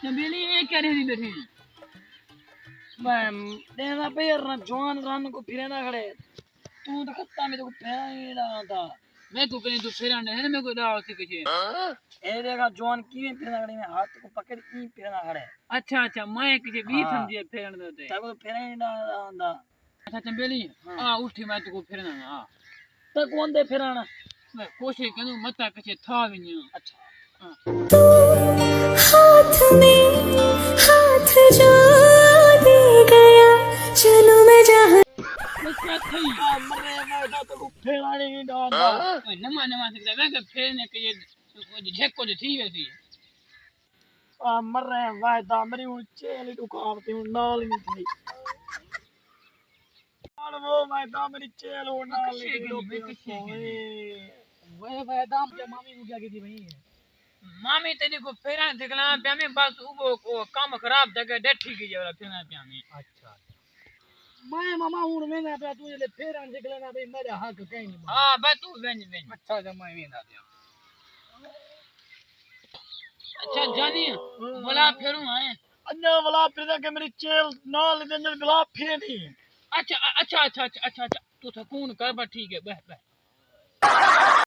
चमेली ये क्या रही बैठी मैं देना पे यार जवान रन को फिरे ना खड़े तू तो खत्ता में तो फेरा ही ना था मैं को कहीं तो फेरा नहीं है ना मैं को दाव से कुछ ए देखा जवान की फिरना खड़े में हाथ को पकड़ की फिरना खड़े अच्छा अच्छा मैं कुछ भी समझे फेरन देते तब तो फेरा ही ना था अच्छा चमेली आ उठी मैं तो को फेरना हां तो कौन दे फिराना मैं कोशिश करूं मत कुछ था भी नहीं अच्छा हाथ में हाथ जो दे गया चलो मैं जहाँ क्या थई मरे मैं तो को फेरा नहीं डांदा नमा नमा से मैं के फेरने के ये झेको जो थी वैसी मरे वायदा मेरी चेली दुकावती हूं नाल नहीं थी और वो वायदा मेरी चेल हो नाल वे वायदा के मामी को क्या की थी भाई मामी तेरी को फेरा दिखला पे में बस वो काम खराब जगह डेठी की जरा फेरा पे में अच्छा मैं मामा हूं मैं ना पे तू ले फेरा निकले ना भाई मेरे हक कहीं नहीं हां बस तू वेन वेन अच्छा जमा में ना दिया अच्छा जानी बोला फेरू है अन्ना वाला फिर के मेरी चेल नाल दे अंदर गुलाब फेरी अच्छा अच्छा अच्छा अच्छा अच्छा तू तो कौन कर बा ठीक है बह बह